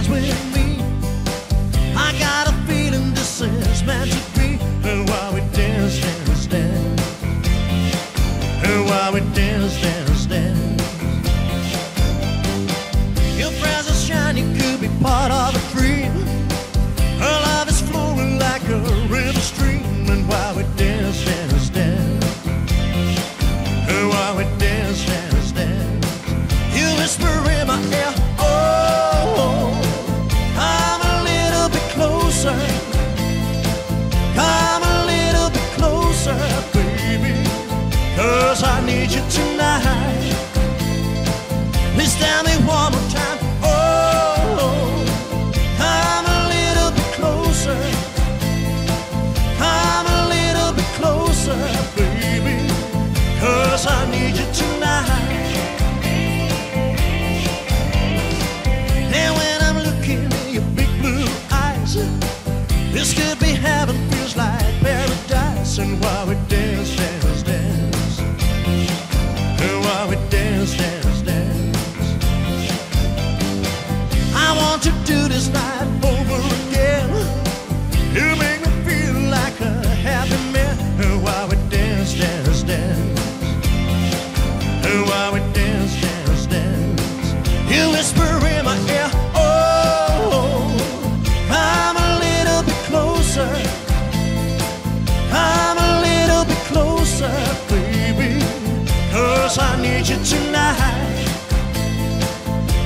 dance with me. I got a feeling this is meant to be. And while we dance, dance, dance, and while we dance, dance, dance, your presence shine, you could be part of a dream. Her love is flowing like a river stream. And while we dance, dance, dance, and while we dance, dance, dance, you whisper in my ear, oh, come a little bit closer, come a little bit closer, baby, 'cause I need you tonight. Please tell me one more time, oh, come a little bit closer, come a little bit closer, baby, 'cause I need you tonight. And when I'm looking in your big blue eyes, this could be heaven, feels like paradise. And while we dance, dance, dance, and while we dance, dance, dance, I want to do this night over again. You make me feel like a happy man. And while we dance, dance, dance, and while we dance, dance, dance, you whisper in my ear, oh, come a little bit closer, come a little bit closer, baby, 'cause I need you tonight.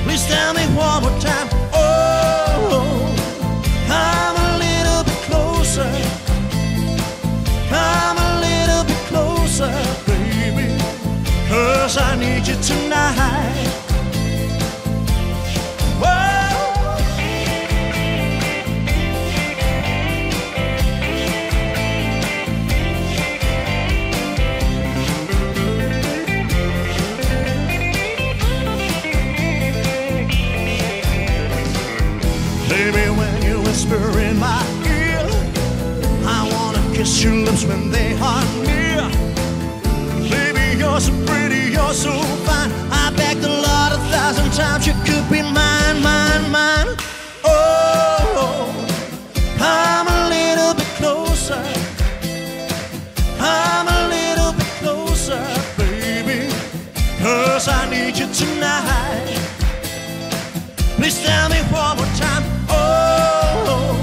Please tell me one more time, oh, come a little bit closer, come a little bit closer, baby, 'cause I need you tonight. Baby, when you whisper in my ear, I wanna kiss your lips when they are near. Baby, you're so pretty, you're so fine. I begged the Lord 1,000 times you could be mine, mine, mine. Oh, come a little bit closer, come a little bit closer, baby, 'cause I need you tonight. Please tell me one more time, oh,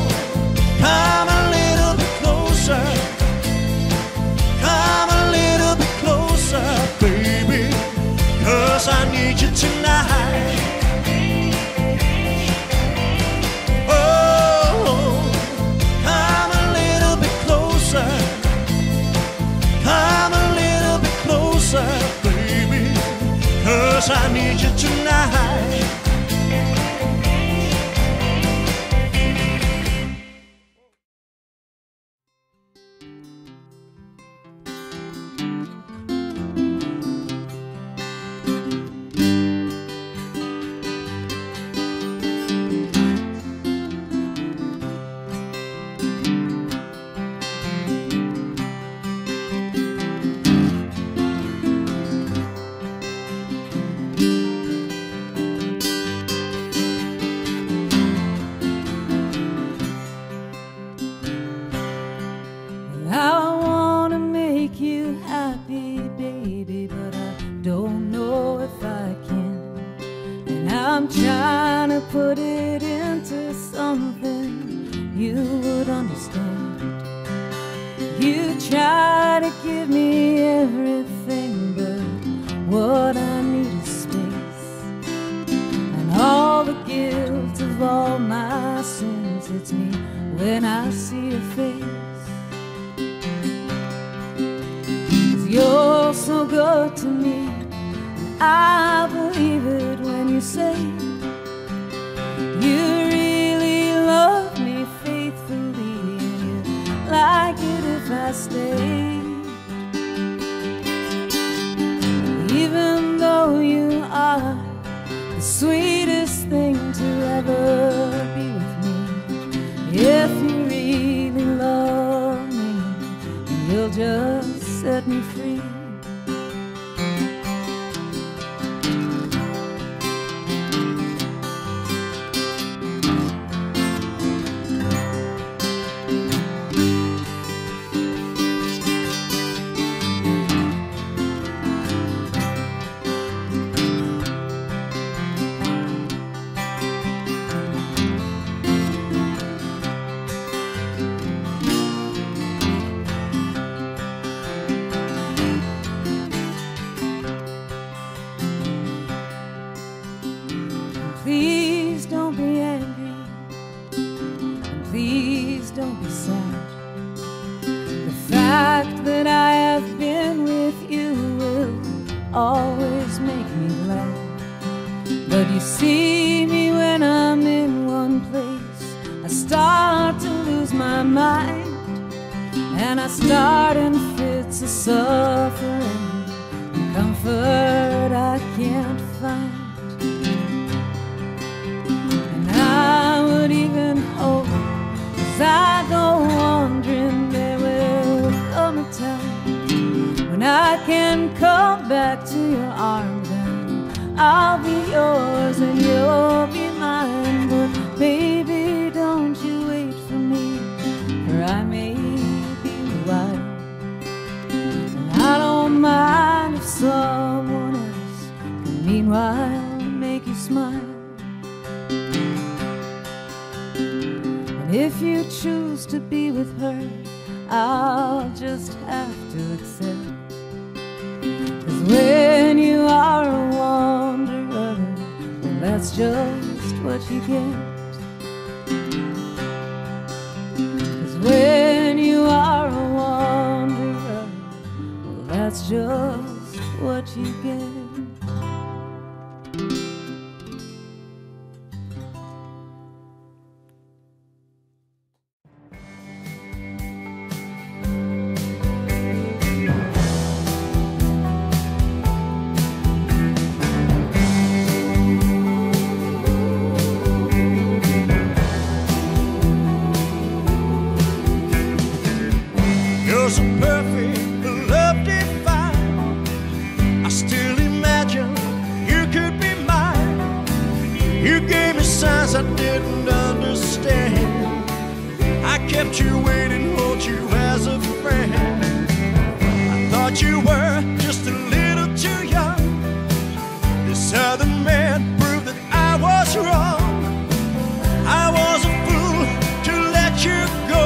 come a little bit closer, come a little bit closer, baby, 'cause I need you tonight. Oh, come a little bit closer, come a little bit closer, baby, 'cause I need you tonight. I'm trying to put it into something you would understand. You try to give me everything, but what I need is space. And all the guilt of all my sins hits me when I see your face. 'Cause you're so good to me, I believe it when you say you really love me faithfully, and you like it if I stay. Even though you are the sweetest thing to ever be with me, if you really love me, you'll just set me free. that I have been with you will always make me glad. But you see me when I'm in one place, I start to lose my mind, and I start in fits of suffering, and comfort I can't find. And I would even hope, as I go wandering, there will come a time when I can come back to your arms, and I'll be yours and you'll be mine. But baby, don't you wait for me, for I may be wild, and I don't mind if someone else can meanwhile make you smile. And if you choose to be with her, I'll just have to accept. 'Cause when you are a wanderer, well, that's just what you get. 'Cause when you are a wanderer, well, that's just what you get. You're so perfect, love divine. I still imagine you could be mine. You gave me signs I didn't understand. I kept you waiting, hold you as a friend. I thought you were just a little too young. This other man proved that I was wrong. I was a fool to let you go.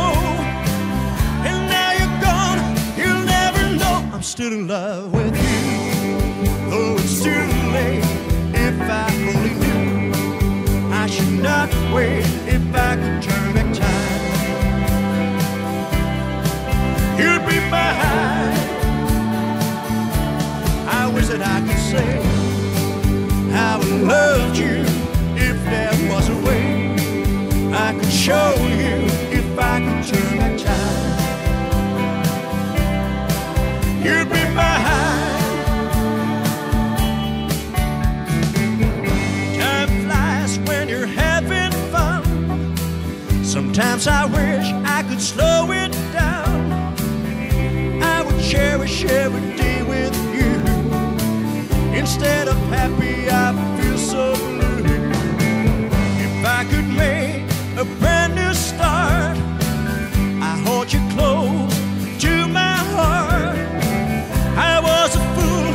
I'm still in love with you, though it's too late. If I only knew, I should not wait. If I could turn back time, you'd be mine. I wish that I could say how I loved you. If there was a way I could show you, if I could turn back time, you'd be mine. Time flies when you're having fun. Sometimes I wish I could slow it down. I would cherish every day with you. Instead of happy, I feel so blue. If I could make a brand new start, I hold you close to my heart. I was a fool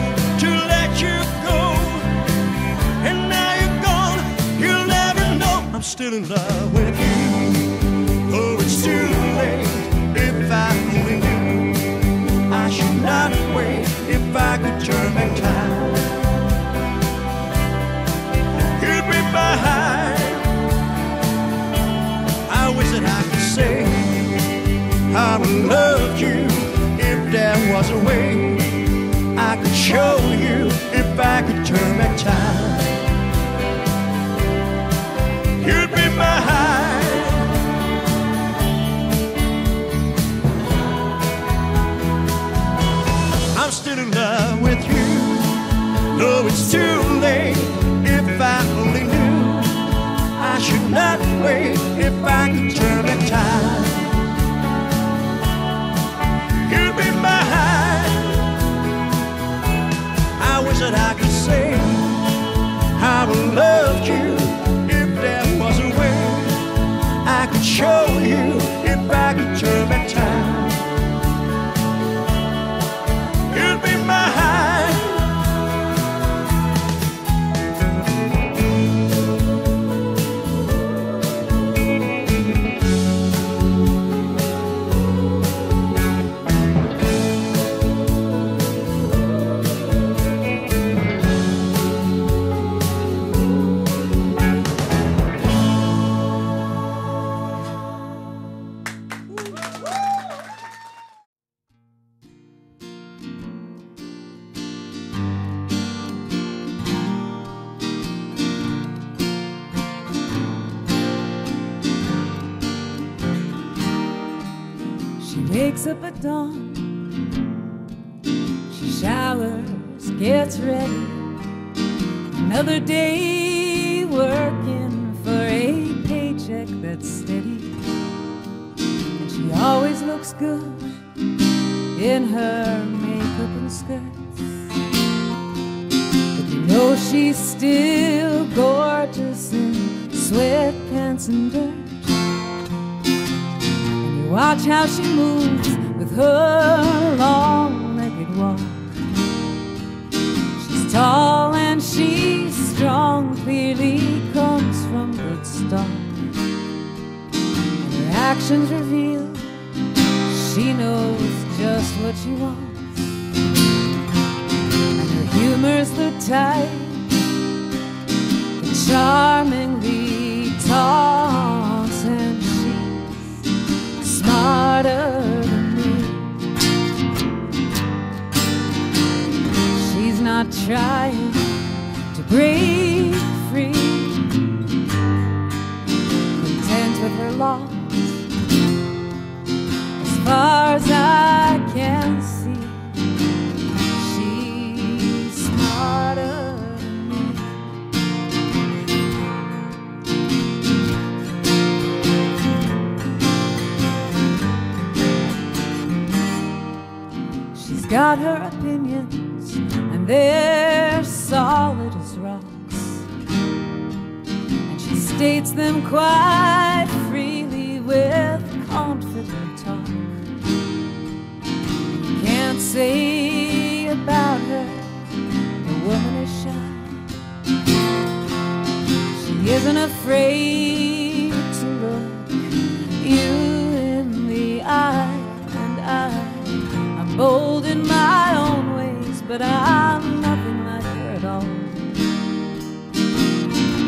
to let you go, and now you're gone, you'll never know. I'm still in love with you, though it's too late. If I only knew, I should not wait. If I could turn back time, you'd be mine. I wish that I could say how I loved you. If there was a way I could show you, if I could turn back time, you'd be mine. I'm still in love with you, though it's too late. If I only knew, I should not wait. If I could turn back time, you'd be mine. I wish that I could say She wakes up at dawn, she showers, gets ready. Another day working for a paycheck that's steady. And she always looks good in her makeup and skirts. But you know she's still gorgeous in sweatpants and dirt. Watch how she moves with her long-legged walk. She's tall and she's strong, clearly comes from good stock. And her actions reveal she knows just what she wants. And her humor's the type that charmingly taunts, and smarter than me. She's not trying to break free, content with her lot. As far as I can see, she's smarter than me. Got her opinions, and they're solid as rocks, and she states them quite freely with confident talk. You can't say about her the woman is shy. She isn't afraid to look you in the eye, and I'm bold in my own ways, but I'm nothing like her at all.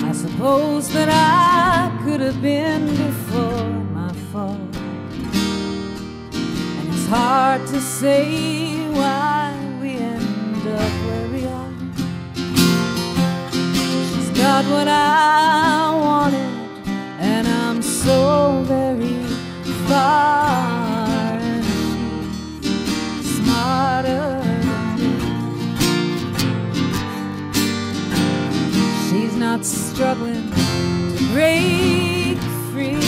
I suppose that I could have been before my fall, and it's hard to say why we end up where we are. She's got what I wanted, and I'm so very far. She's not struggling to break free,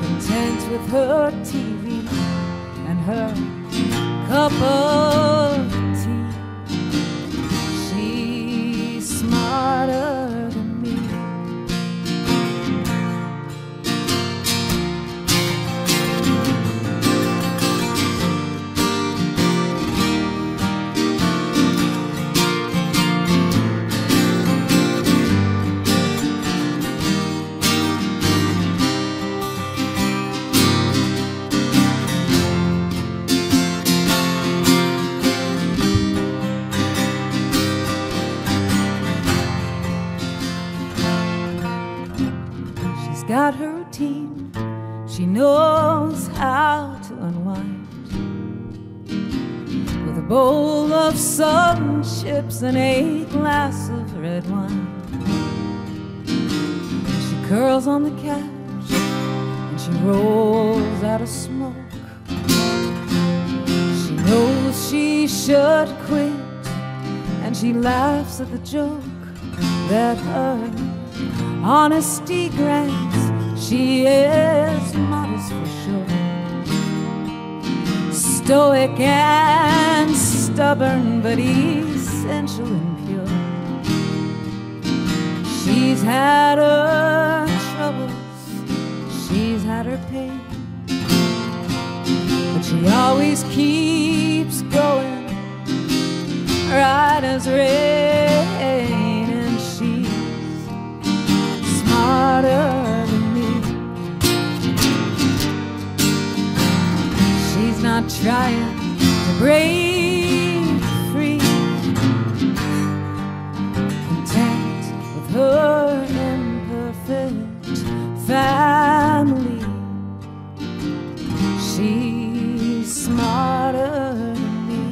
content with her TV and her cup of tea. She's smarter than me. Got her routine, she knows how to unwind with a bowl of sun chips and a glass of red wine. She curls on the couch and she rolls out a smoke. She knows she should quit, and she laughs at the joke that her honesty grants. She is modest for sure, stoic and stubborn, but essential and pure. She's had her troubles, she's had her pain, but she always keeps going, right as rain, and she's smarter than me. She's not trying to break free, content with her imperfect family. She's smarter than me.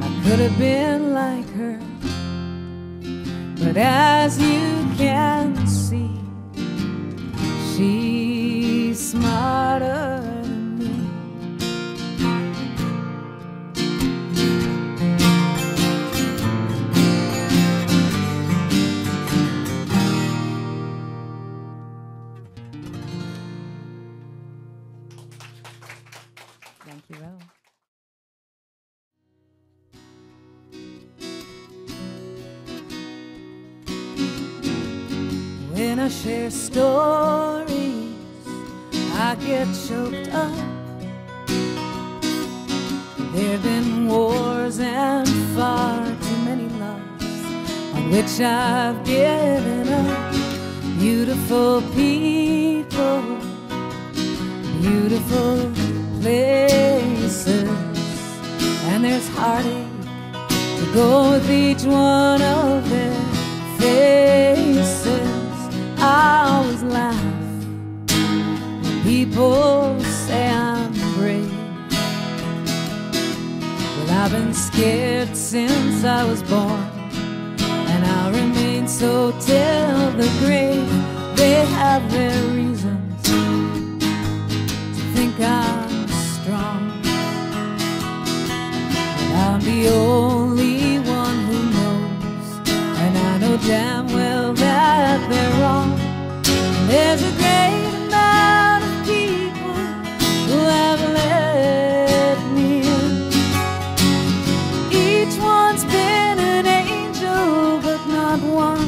I could have been like her, but as you can see, she's smarter than me. Thank you, Ro. When I share stories, I get choked up. There've been wars and far too many loves on which I've given up. Beautiful people, beautiful places, and there's heartache to go with each one of their faces. I always laugh when people say I'm brave. Well, I've been scared since I was born, and I'll remain so till the grave. They have their reasons to think I'm strong, but I'm the only one who knows, and I know damn well that they're wrong. There's a great amount of people who have let me in. Each one's been an angel, but not one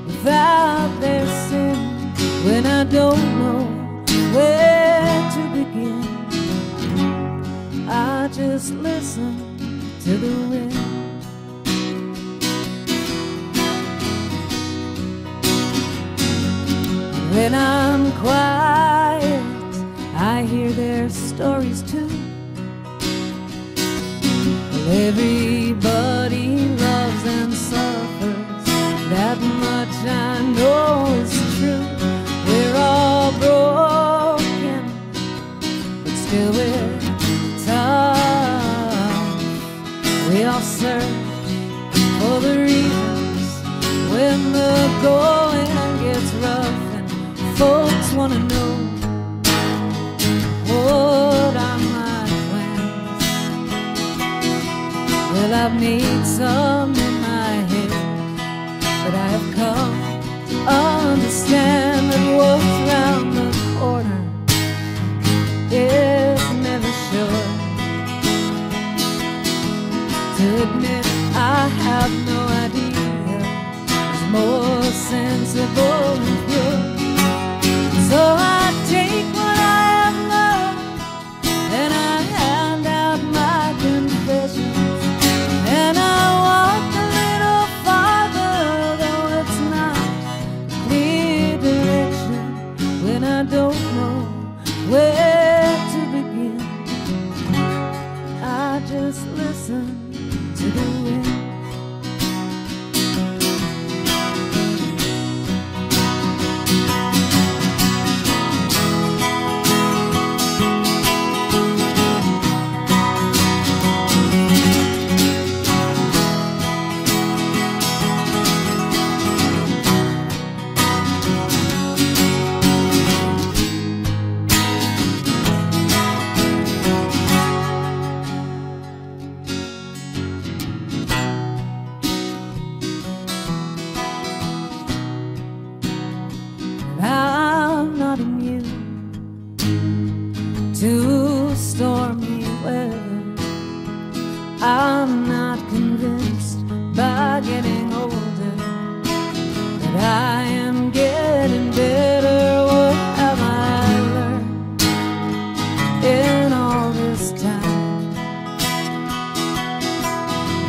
without their sin. When I don't know where to begin, I just listen to the wind. When I'm quiet, I hear their stories too. Well, everybody loves and suffers, that much I know is true. We're all broken, but still we're tough. We all search for the reasons when the going gets rough. Folks wanna know what are my plans. Well, I've made some in my head, but I have come to understand that what's round the corner is never sure. To admit I have no idea is more sensible and pure. So I take what I have learned, and I hand out my confessions, and I walk a little farther, though it's not a clear direction. When I don't know where to begin, I just listen to the wind. I'm not immune to stormy weather. I'm not convinced by getting older that I am getting better. What have I learned in all this time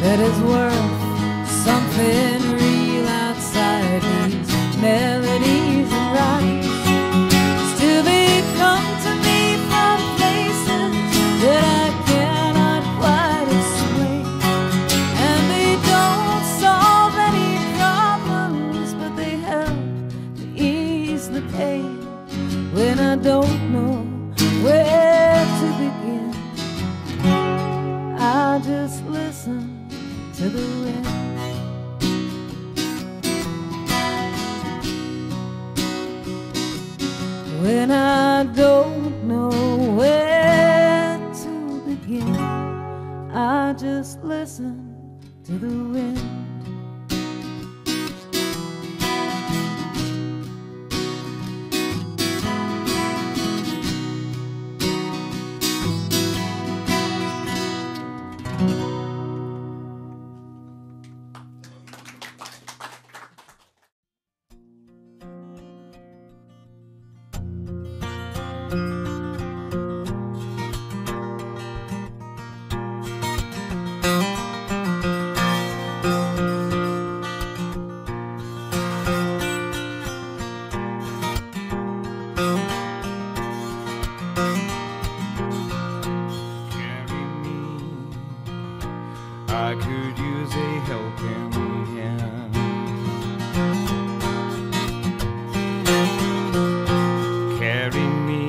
that is worth something real outside these melodies and rhymes? Still they come to me from places that I cannot quite explain, and they don't solve any problems, but they help to ease the pain. When I don't know where to begin, I just listen to the wind. when I don't know where to begin. I just listen to the wind. I could use a helping hand. Carry me,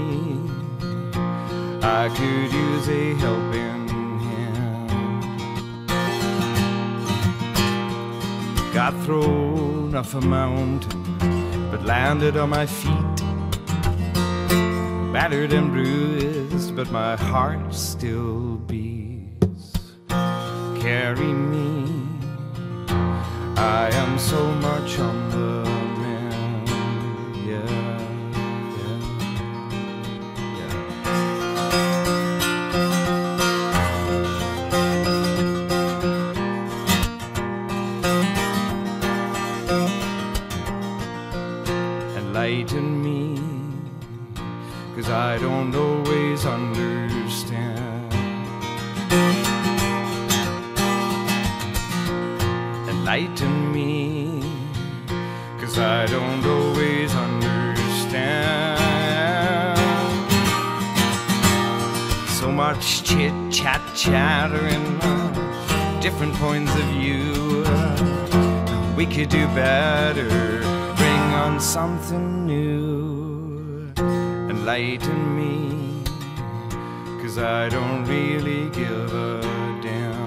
I could use a helping hand. Got thrown off a mountain, but landed on my feet. Battered and bruised, but my heart still beats. Carry me, I am so much on the mend. Yeah, yeah, yeah. Enlighten me, 'cause I don't always understand. Enlighten me, 'cause I don't always understand. So much chit-chat, chattering, different points of view. We could do better, bring on something new. Enlighten me, 'cause I don't really give a damn.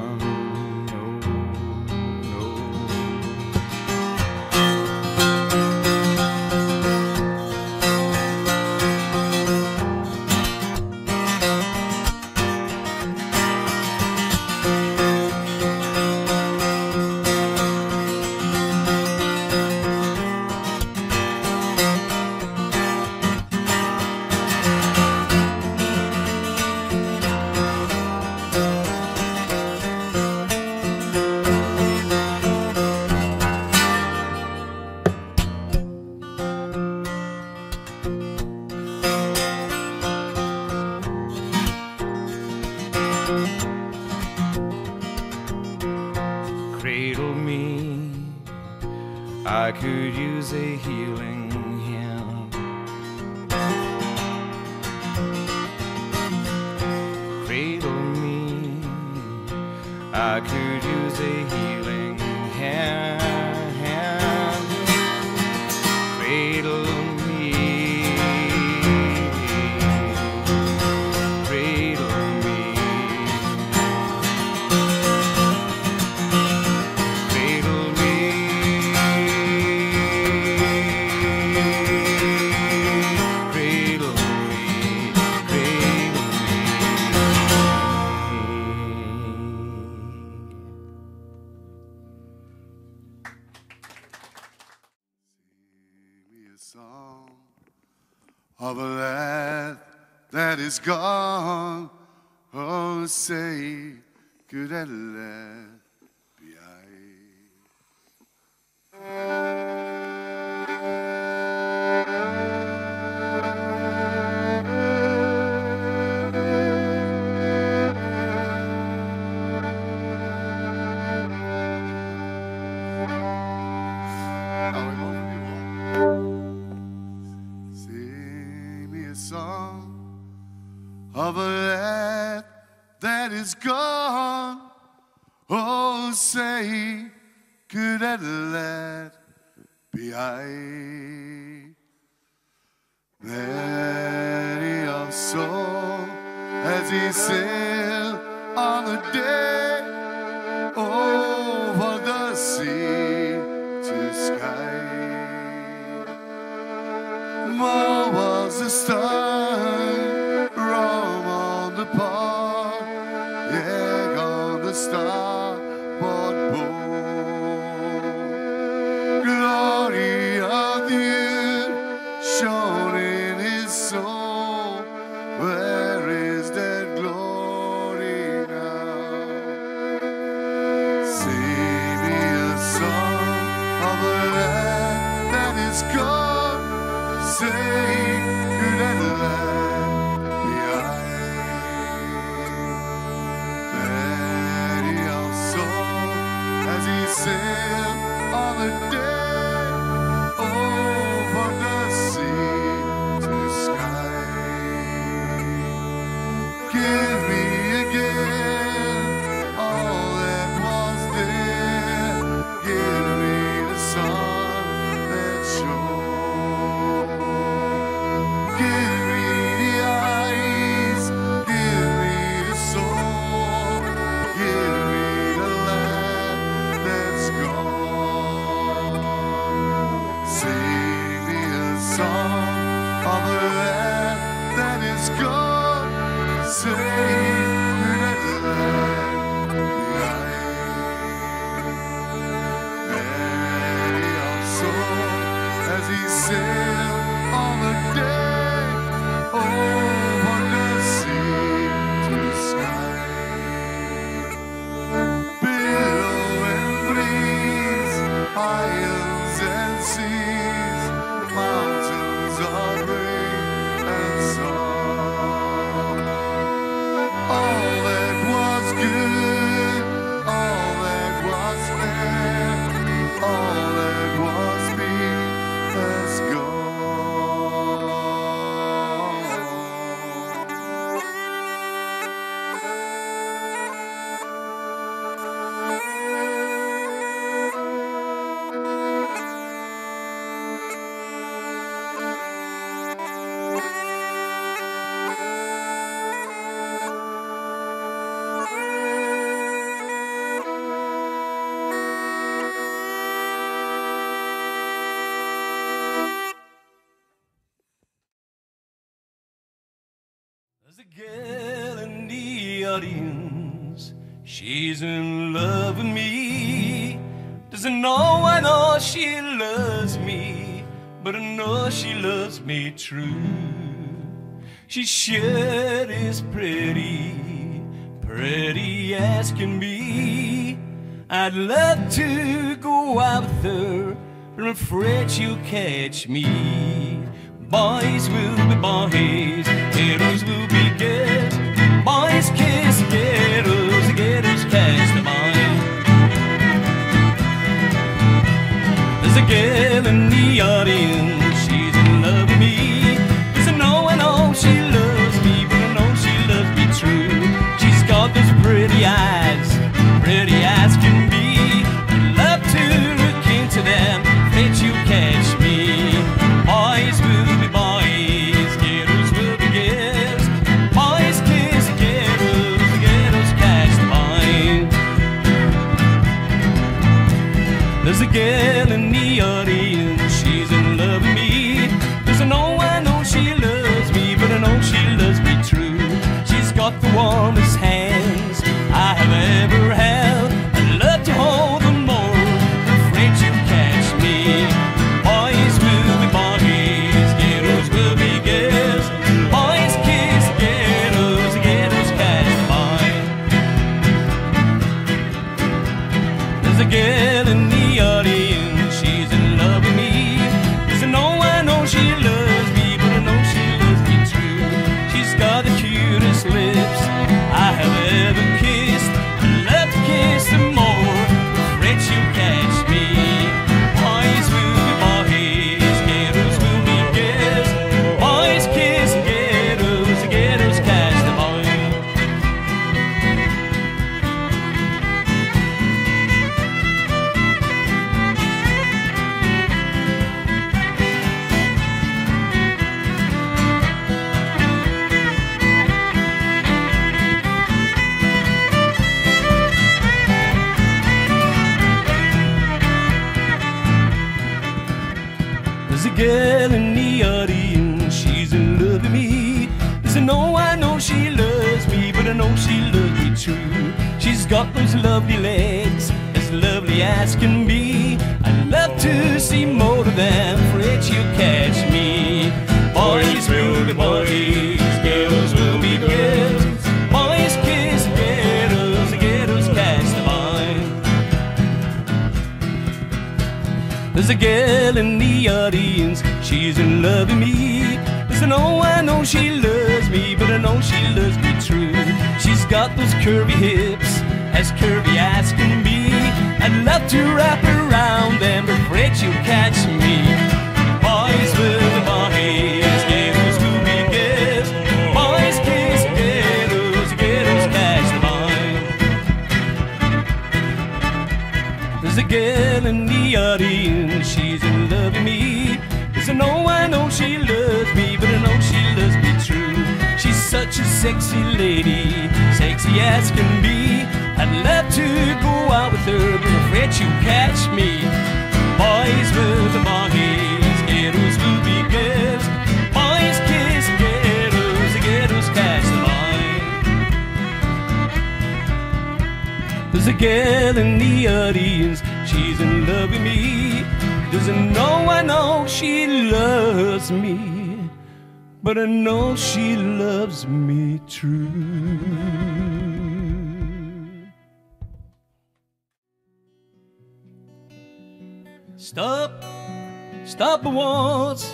Cradle me, I could use a healing hand. Cradle me, I could use a healing hand. Cradle me, cradle me. Song of a lad that is gone. Oh, say, could that lad be song of a lad that is gone. Oh, say, could that lad be I? Many a soul as he sailed on the day over the sea to sky. More was the good and left behind. Betty also, as he sailed on the day over the sea to sky. Give me again all that was there. Give me the sun that shone. Give me the eyes. Give me the soul. Give me the land that's gone. Sing me a song of the land that is gone. Say good and left behind. Betty also, as he sailed on the day over the sea to sky. Billow and breeze, islands and seas, mountains of rain and sun. All that was good, all that was fair, all that was me has gone. There's a girl in the audience, she's in love with me. Doesn't know I know she loves me, but I know she loves me true. She sure is pretty, pretty as can be. I'd love to go out with her, but I'm afraid she'll catch me. Boys will be boys, girls will be girls. Boys kiss girls, girls catch the boys. There's a girl in the audience, she's in love with me. Doesn't know I know she loves me, but I know she loves me true. She's got those pretty eyes can be. I'd love to look into them, afraid you'll catch me. Boys will be boys, girls will be girls. Boys kiss girls, girls catch the boys. There's a girl in the audience, she's in love with me. Doesn't know I know she loves me, but I know she loves me true. She's got the warmest hands I have ever held. I'd love to hold them more, afraid you'll catch me. Boys will be boys, girls will be girls. Boys kiss girls, girls catch the boys. There's a girl in the audience, she's in love with me. Doesn't know I know she loves me, but I know she loves me true. She's got the cutest lips I have ever kissed. I'd love to kiss them more, afraid she'll catch me. Boys will be boys, girls will be girls. Boys kiss girls, girls catch the boys. There's a girl in the audience, she's in love with me. Doesn't know I know she loves me, but I know she loves me true. She's got those lovely legs, as lovely as can be. I'd love to see more of them, afraid she'll catch me. Boys will be boys, girls will be girls. Boys kiss girls, girls catch the boys. There's a girl in the audience, she's in love with me. Listen, oh, I know she loves me, but I know she loves me true. She's got those curvy hips, as curvy as can be. I'd love to wrap around them, but afraid she'll catch me. Boys with the bodies, girls who be girls. Boys kiss girls, girls catch the boy. There's a girl in the audience, she's in love with me. There's an oh, I know she loves me, but I know she loves me true. She's such a sexy lady, sexy as can be. I'd love to go out with her, but I'm afraid she'll catch me. Boys with the bodies, girls will be girls. Boys kiss girls, the girls catch the boy. There's a girl in the audience, she's in love with me. Doesn't know I know she loves me, but I know she loves me true. Stop, stop the wars,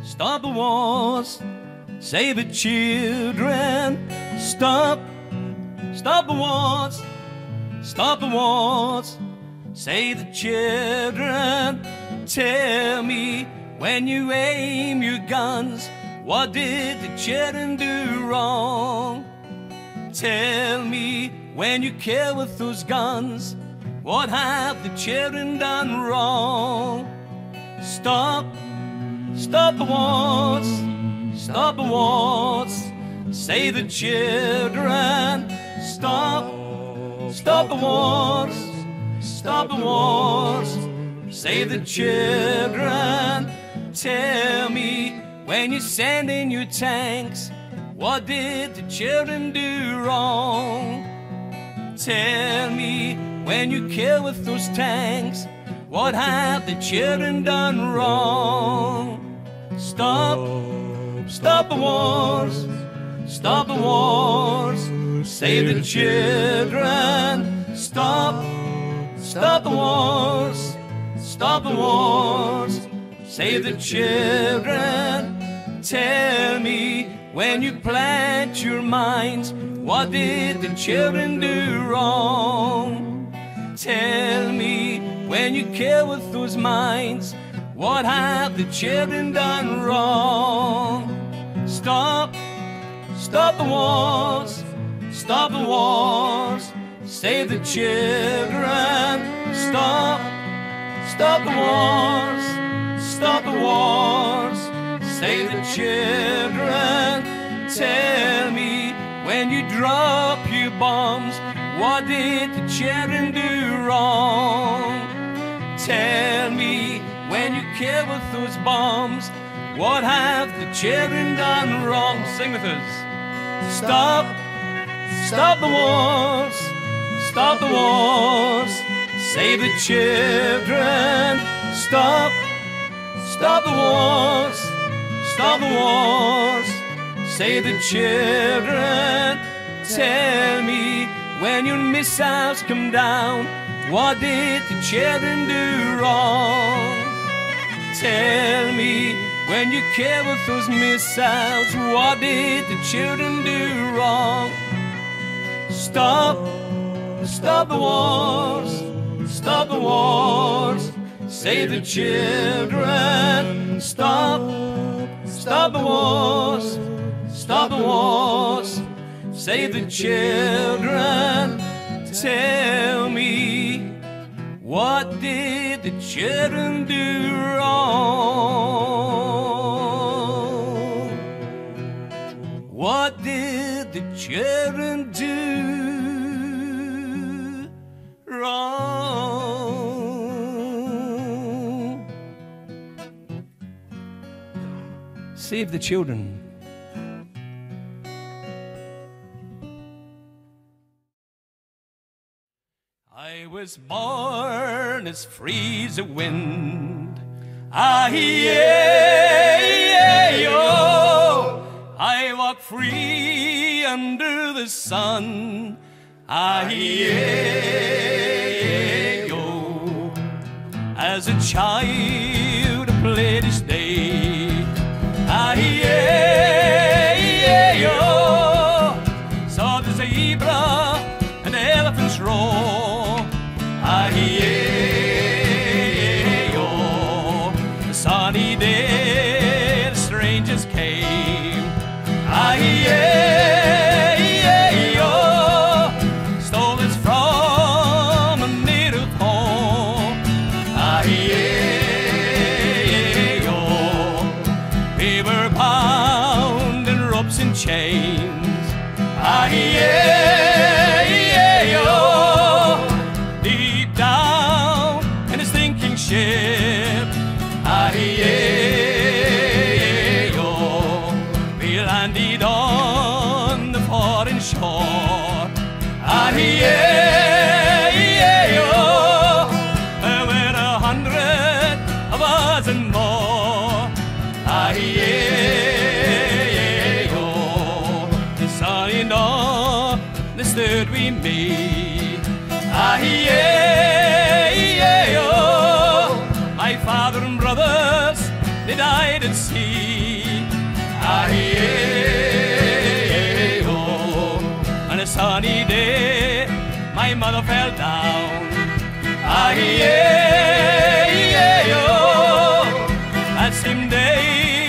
stop the wars, save the children. Stop, stop the wars, stop the wars, save the children. Tell me, when you aim your guns, what did the children do wrong? Tell me, when you kill with those guns, what have the children done wrong? Stop, stop the wars, stop the wars, save the children. Stop, stop the wars, stop the wars, save the children. Tell me, when you send in your tanks, what did the children do wrong? Tell me, when you kill with those tanks, what have the children done wrong? Stop, stop the wars, stop the wars, save the children. Stop, stop the wars, stop the wars, save the children. Tell me, when you plant your mines, what did the children do wrong? Tell me, when you kill with those mines, what have the children done wrong? Stop, stop the wars, stop the wars, save the children. Stop, stop the wars, stop the wars, save the children. Tell me, when you drop your bombs, what did the children do wrong? Tell me, when you kill with those bombs, what have the children done wrong? Sing with us. Stop, stop the wars, stop the wars, save the children. Stop, stop the wars, stop the wars, save the children. Tell me, when your missiles come down, what did the children do wrong? Tell me, when you kill with those missiles, what did the children do wrong? Stop, stop the wars, stop the wars, save the children. Stop, stop the wars, stop the wars, save the children. Tell me, what did the children do wrong? What did the children do wrong? Save the children. I was born as free as a wind. Ah-yay-yo. I walk free under the sun. Ah-yay-yo. As a child I played each day dream. Aye-yay-yay-oh, stole us from a native home. Aye-yay-yay-oh, we were bound in ropes and chains. Aye-yay-yay-oh, deep down in a sinking ship. Aye-yay-yay-oh, we landed on the foreign shore. Aye-yay-yay-oh, there were 100 of us and more. Aye-yay-yay-oh, the sun and all the third we meet. Aye-yay-yay-oh, my father and brothers, they died at sea. Aye-yay-yay-oh, on a sunny day, my mother fell down. Aye-yay-yay-oh, that same day,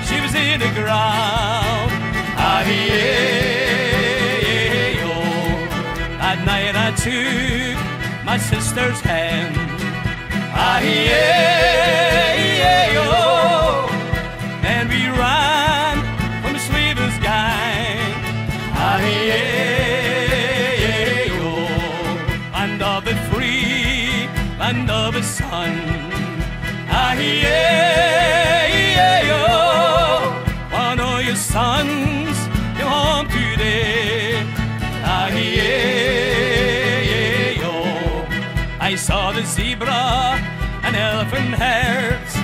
she was in the ground. Aye-yay-yay-oh, that night I took my sister's hand. Aye-yay-yay-oh, and we ran from the sweeper's gang. Aye-yay-yay-oh, land of the free, land of the sun. Aye-yay-yay-oh, one of your sons came home today. Aye-yay-yay-oh, I saw the zebra and elephant herds.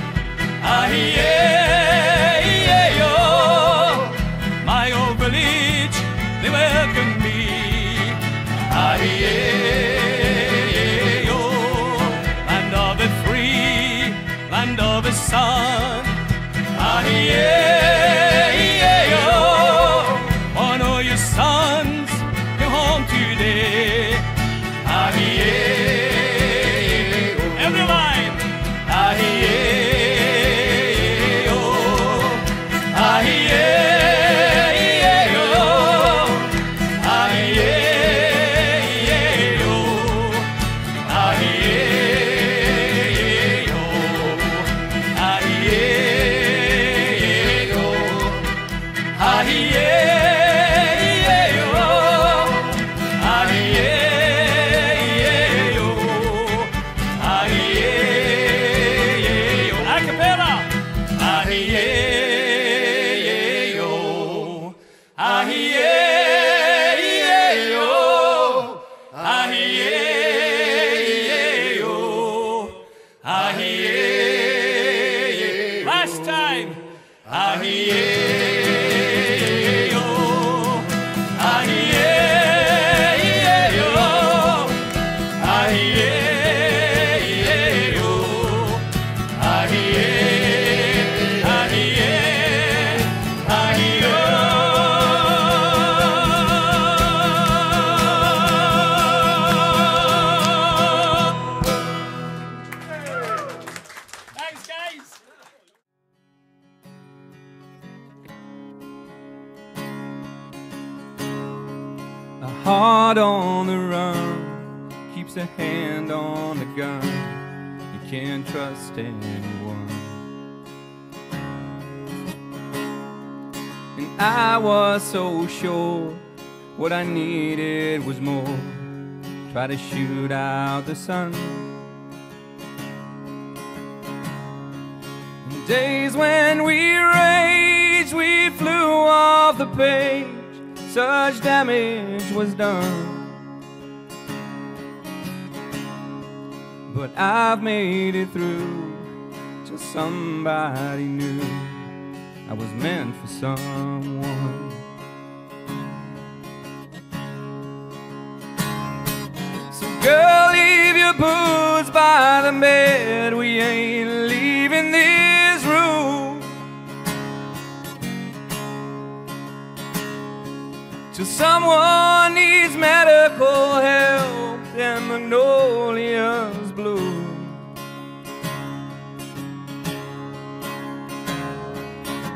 Aye-yay-yay-oh, my old village, they welcomed me. Aye-yay-yay-oh, land of the free, land of the sun. Aye-yay-yay-oh, one of your sons came home today. Aye-yay-yay-oh, every line. Aye-yay-yay-oh, aye-yay-yay-oh, aye-yay-yay-oh, aye-yay-yay-oh, aye-yay-yay-oh, aye-yay-yay-oh, aye-yay-yay-oh, aye-yay-yay-oh. A cappella. Aye-yay-yay-oh, aye-yay-yay-oh, aye-yay-yay-oh, aye-yay-yay. Last time. Aye-yay-yay-oh, aye-yay-yay-oh, aye-yay-yay-oh, Thanks, guys. A heart on the run keeps a hand on the gun. You can't trust anyone. And I was so sure what I needed was more. Try to shoot out the sun. And days when we raged, we flew off the page. Such damage was done. But I've made it through. Just somebody knew I was meant for someone. So girl, leave your boots by the bed. We ain't leaving this room till someone needs medical help and magnolias bloom.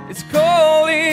It's cold in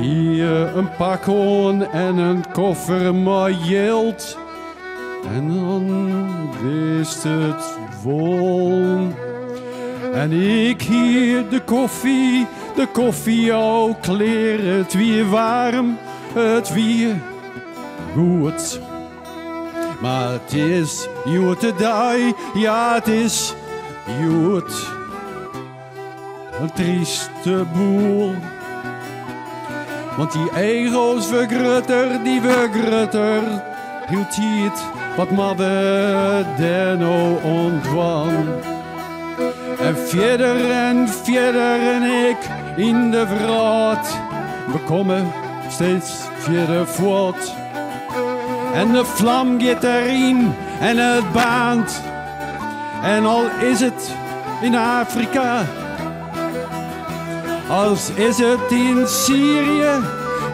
Hier een pak hoorn en een koffer met geld. En dan wist het vol. En ik hier de koffie ook kleren. Het weer warm, het weer goed. Maar het is goed te die, ja het is goed. Een trieste boel. Want die ego's vergrutter, die vergrutter, hield het wat mabbe denno ontwan. En verder en ik in de vraat, we komen steeds verder voort. En de vlam gaat erin en het baant. En al is het in Afrika, als is het in Syrië,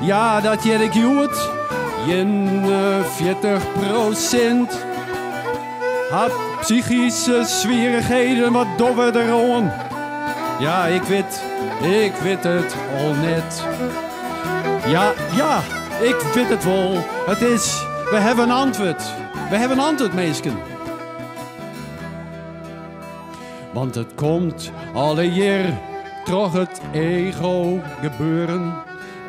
ja dat je ik goed. 41% had psychische zwierigheden, wat doffer erom. Ja, ik weet het al net. Ja, ik weet het wel. Het is, we hebben een antwoord. We hebben een antwoord, meisken. Want het komt alle jaar troch het ego gebeuren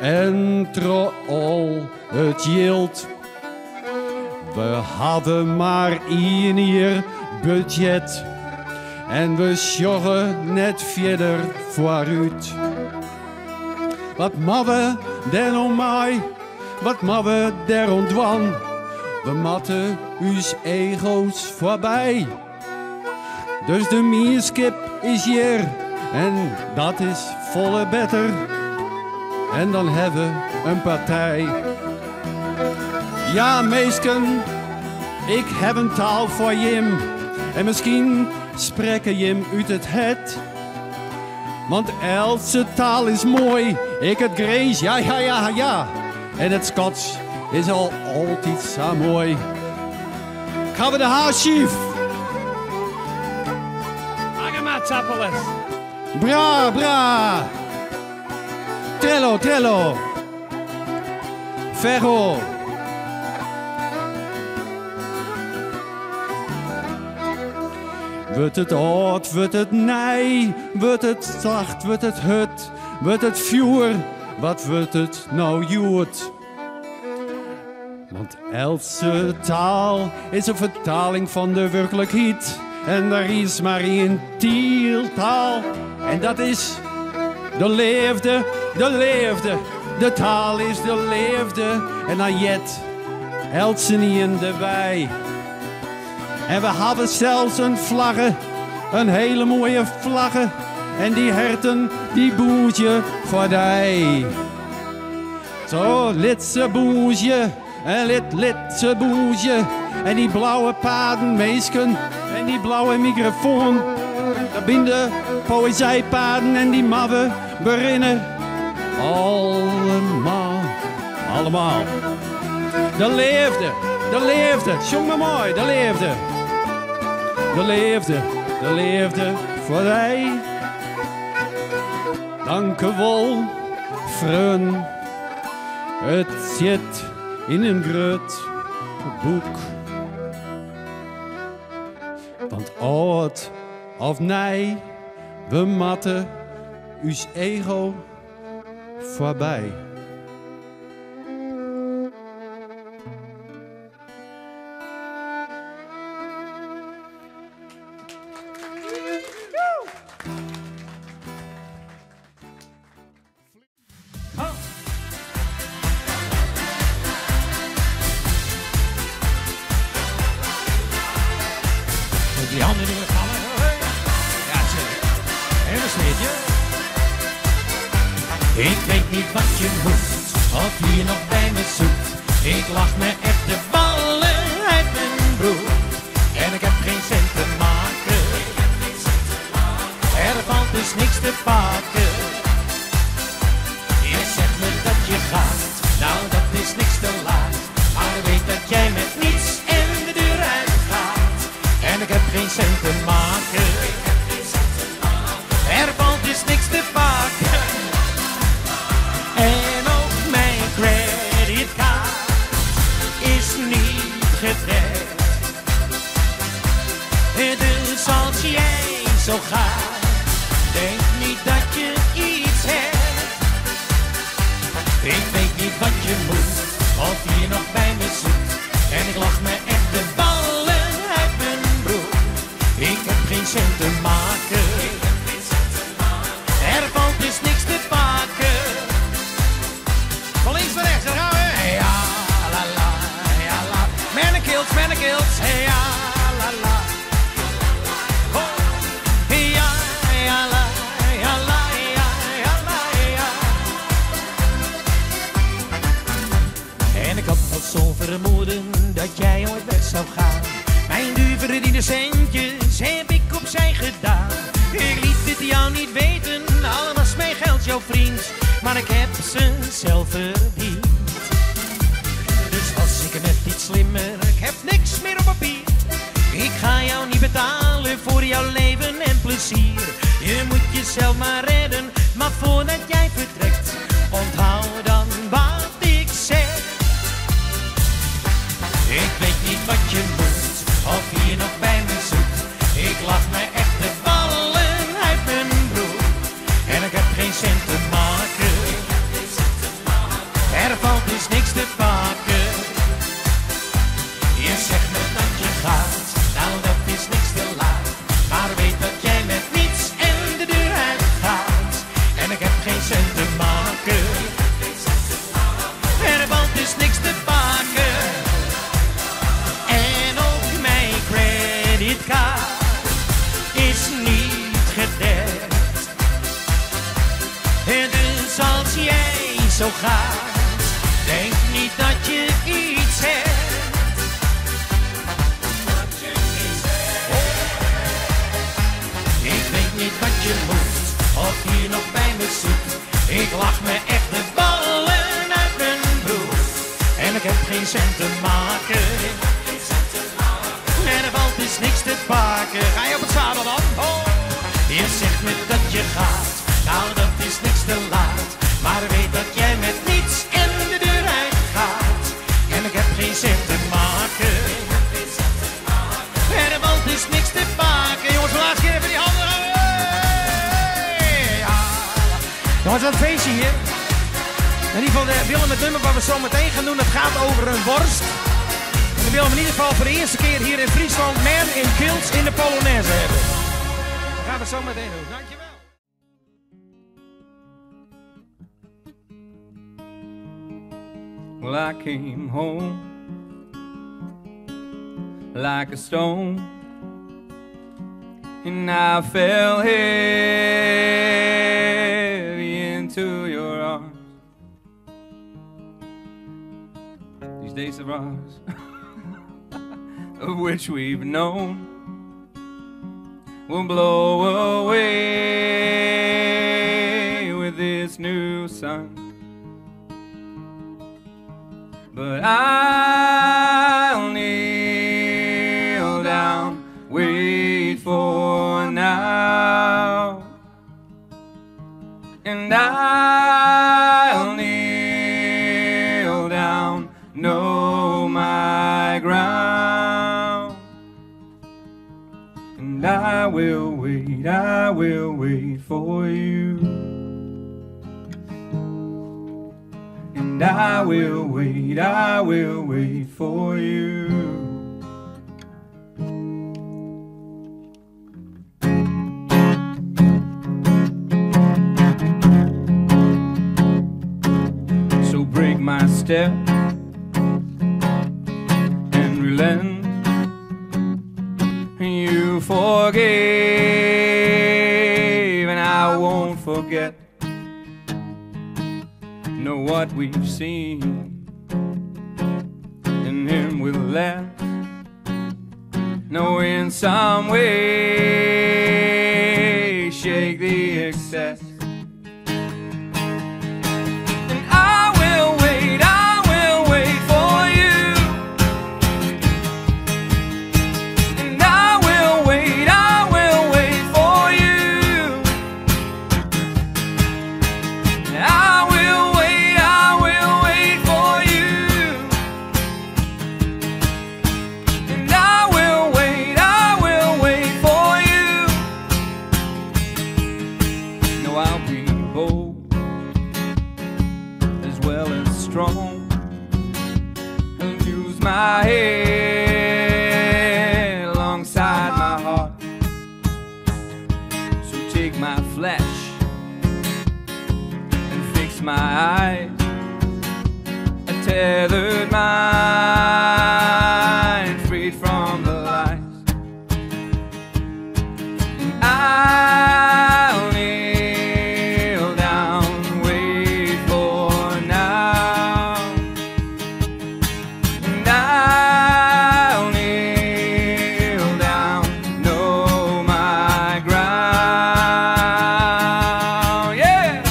en troch al het geld. We hadden maar 1 jaar budget en we sjoggen net verder vooruit. Wat mabbe den om mij, wat mabbe der ontwan. We matten us ego's voorbij. Dus de mierskip is hier en dat is volle better. En dan hebben we een partij. Ja, meisken, ik heb een taal voor Jim. En misschien spreken Jim uit het. Want Else taal is mooi. Ik het Grijs, ja. En het Schots is al altijd zo mooi. Gaan we de haarschief. Agamatapolis. Bra. Trello. Ferro. Wordt het oud, wordt het nij, wordt het zacht, wordt het hut, wordt het vuur, wat wordt het nou goed? Want Else taal is een vertaling van de werkelijkheid. En er is maar één taaltaal. En dat is de leefde. De taal is de leefde. En dan jet Else niet in de wei. En we hadden zelfs een vlaggen, een hele mooie vlaggen. En die herten, die boeien voor die. Zo, litse boeien, en litse boeien. En die blauwe paardenmeesken, en die blauwe microfoon. Daar zijn de poëzijpaarden en die mabbe berinnen. Allemaal. De leefde, zong maar mooi, de leefde voor mij. Dank u wel, vriend. Het zit in een groot boek. Want oud of nee, we matten uw ego voorbij. Die handen nu vallen. Ja, zeker. En een sneetje. Ik weet niet wat je moet, of je nog bij me zoekt. Ik lach me echt de ballen uit mijn broek. En ik heb geen cent te maken. Er valt dus niks te pakken. Je zegt me dat je gaat, nou dat is niks te laat. Maar weet dat jij met niets in de deur uitgaat. En ik heb geen cent te maken. Er valt dus niks te pakken. En ook niet gered. Dus als jij zo gaat, denk niet dat je iets hebt. Ik weet niet wat je moet, of je nog bij me zoekt. En ik lach me echt de ballen uit mijn broek. Ik heb geen cent te maken, er valt dus niks te pakken. Van links naar rechts, daar gaan we. Hey, ja, la la, ja la. Mannekilts, mannekilts, hey, ja, la la. Oh, hey, ja, ja la, ja la, ja, ja la, ja. En ik had al zo'n vermoeden dat jij ooit weg zou gaan. Mijn duur verdiende centjes heb ik opzij gedaan. Ik liet het jou niet weten, al was mijn geld jouw vriend. Maar ik heb ze zelf verdiend. Dus was ik net iets slimmer, ik heb niks meer op papier. Ik ga jou niet betalen voor jouw leven en plezier. Je moet jezelf maar redden, maar voordat jij vertrekt, onthoud dan wat ik zeg. Ik weet niet wat je moet, of je nog bij me zoekt. Ik lach me echt de ballen uit mijn broek. En ik heb geen cent te maken, er valt dus niks te pakken. Je zegt me dat je gaat, nou dat is niks te laat. Maar weet dat jij met niets en de deur uitgaat. En ik heb geen cent te maken, er valt dus niks te pakken. En ook mijn creditcard is niet gedekt. Dus als jij zo gaat, denk niet dat je iets hebt. Ik weet niet wat je moet, of je nog bij me zoekt. Ik lach me echt de ballen uit mijn broek. En ik heb geen cent te maken, er valt dus niks te pakken. Ga je op het zadel dan? Oh. Je zegt me dat je gaat, nou dat is niks te laat. Maar weet dat jij met niets en de deur uitgaat. En ik heb geen cent te maken, er valt dus niks te pakken. Jongens, de laatste keer even die handen. Hey, ja. Jongens, wat een feestje hier. In ieder geval Willem, het nummer wat we zo meteen gaan doen, dat gaat over een worst. En dan willen we in ieder geval voor de eerste keer hier in Friesland Man in Kilts in de Polonaise hebben. Dat gaan we zo meteen doen. Dankjewel. Well, I came home like a stone, and I fell heavy into your arms. These days of ours, of which we've known, will blow away with this new sun. But I'll kneel down, wait for now, and I'll kneel down, know my ground, and I will wait for you. And I will wait for you. So break my step and relent. You forgave and I won't forget. Know what we've seen, and him will laugh. No, in some way, shake the excess. And I will wait for you. And I will wait for you. And I will wait for you. my eyes, a tethered mind, freed from the lies. I'll kneel down, wait for now, and I'll kneel down, know my ground. Yeah.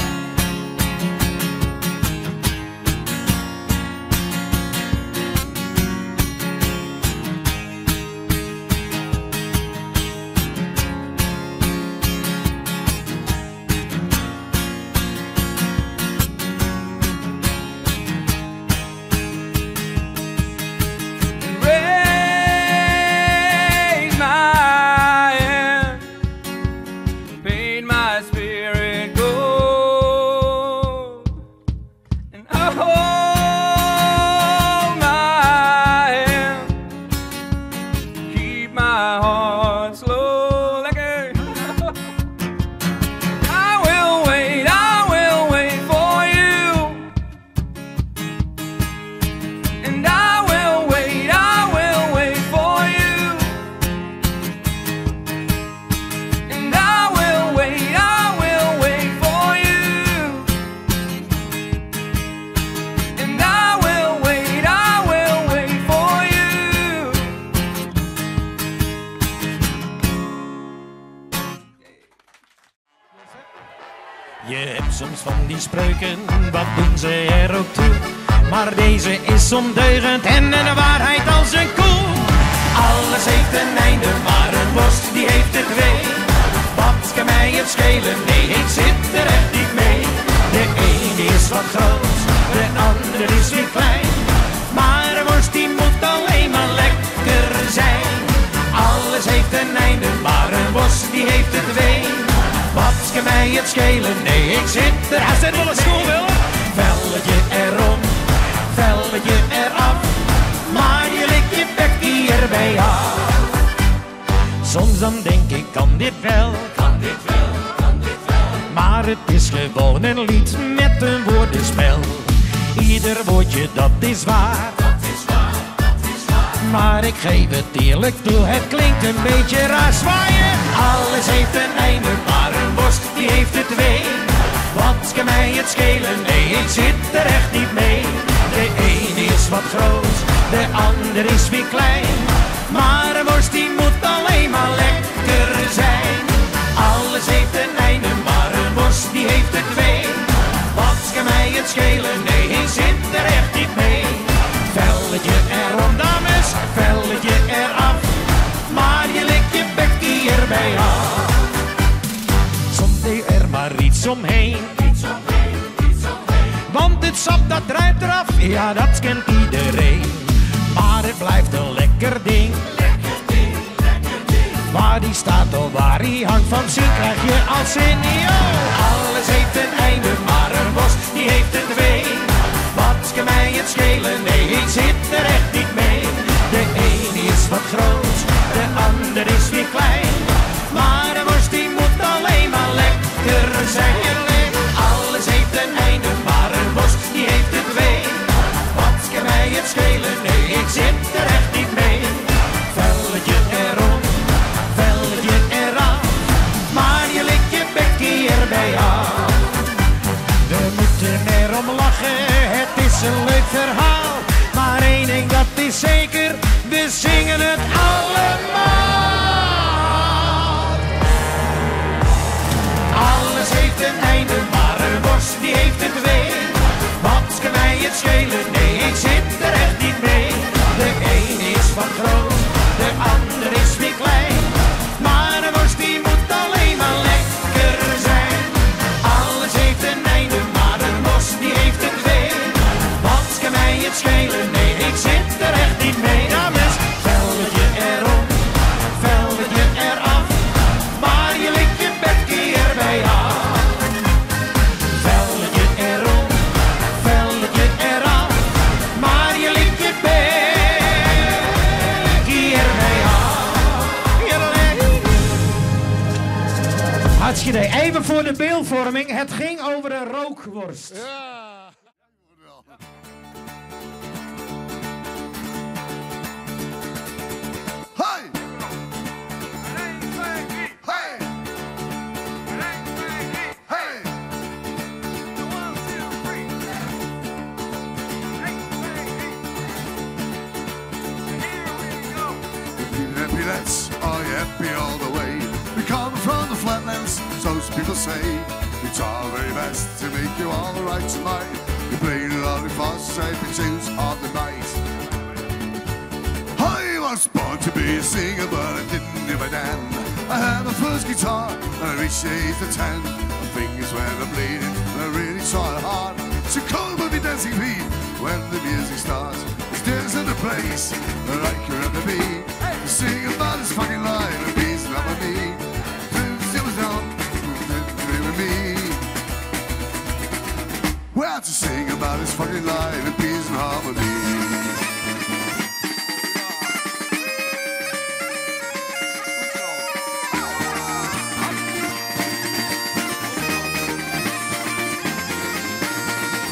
Raise my hand, paint my spirit gold, and hold my hand, keep my heart slow like a I will wait for you, and I will wait for you, and I will wait for you, and I will wait for you. Je hebt soms van die spreuken, wat doen ze er ook toe? Maar deze is ondeugend en een waarheid als een koe. Alles heeft een einde, maar een borst die heeft er twee. Wat kan mij het schelen? Nee, ik zit er echt niet mee. De een is wat groot, de ander is weer klein. Maar een worst die moet alleen maar lekker zijn. Alles heeft een einde, maar een worst die heeft er twee. Wat kan mij het schelen? Nee, ik zit er. Hij zit wel een school wel. Velletje erom, velletje eraf. Maar je likt je bekkie erbij af. Soms dan denk ik, kan dit wel? Maar het is gewoon een lied met een woordenspel. Ieder woordje dat is waar. Maar ik geef het eerlijk toe, het klinkt een beetje raar. Zwaaien, alles heeft een einde, maar een worst die heeft er twee. Wat kan mij het schelen? Nee, ik zit er echt niet mee. De een is wat groot, de ander is weer klein. Maar een worst die moet alleen maar lekker zijn. Alles heeft een einde, maar een worst die heeft er twee. Wat kan mij het schelen? Nee, ik zit er echt niet mee. Velletje erom, dames, velletje eraf. Maar je likt je bekkie erbij af. Soms deed er maar iets omheen. Want het sap dat druipt eraf, ja dat kent iedereen. Maar het blijft een lekker ding. Waar die staat of waar die hangt, van zien krijg je als senior. Alles heeft een einde, maar een worst die heeft er twee. Wat kan mij het schelen? Nee, ik zit er echt niet mee. De een is wat groot, de ander is weer klein. Maar een worst die moet alleen maar lekker zijn. Alles heeft een einde, maar een worst die heeft er twee. Wat kan mij het schelen? Nee, ik zit er echt niet mee. Velletje erom, velletje eraf. Maar je likt je bekkie erbij af. We moeten erom lachen, het is een leuk verhaal. Maar één ding dat is zeker, we zingen het allemaal. Alles heeft een einde, maar een worst die heeft er twee. Wat kan mij het schelen? Nee, ik zit er echt niet mee. De een is wat groot, de ander is weer klein. Maar een worst die moet alleen maar lekker zijn. Alles heeft een einde, maar een worst die heeft er twee. Wat kan mij het schelen? Nee, ik zit er echt niet mee. Enschede. Even voor de beeldvorming. Het ging over een rookworst. Ja. Hey! Hey! Hey! Happy lads, are you happy all the way? We come from the flatlands, so people say. We try our very best to make you all right tonight. We play the lovely fast, safe tunes of the night. I was born to be a singer, but I didn't give a damn. I had my first guitar, and I reached the age of 10. My fingers were bleeding, and I really tried hard. So cold with me dancing feet when the music starts. There's in the place that I could ever be. To sing about this fucking life and peace and love with me. It was done with me. Well, to sing about this fucking life and peace and harmony.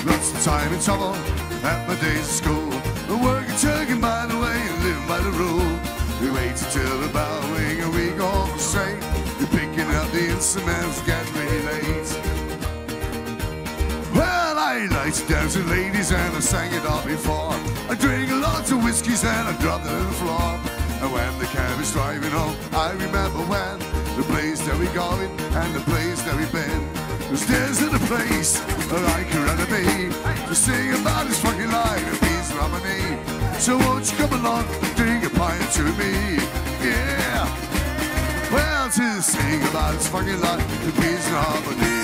Lots of time in trouble at my days of school. Working, chugging by the way, and living by the rule. We wait until the bell ring and we go home straight. We're picking up the instruments, getting really late. Well, I like to dance with ladies and I sang it all before. I drink a lot of whiskeys and I dropped it on the floor. And when the cab is driving home, I remember when the place that we going and the place that we've been. Cause there's a place where I can rather be. To sing about this fucking life and peace and harmony. So won't you come along and drink a pint to me? Yeah. Well, to sing about this fucking life and peace and harmony.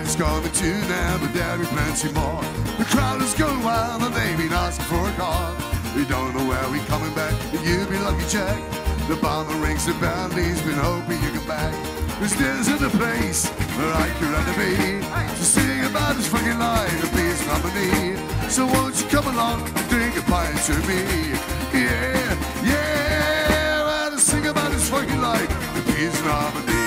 It's coming to now, but there'll be plenty more. The crowd is going wild and they've been asking for a car. We don't know where we're coming back, but you'll be lucky, Jack. The bomber rings the bell, he's been hoping you come back. Cause there's a place where I could rather be. To sing about this fucking life and peace and harmony. So won't you come along and drink a pint to me? Yeah, yeah, well, to sing about this fucking life and peace and harmony.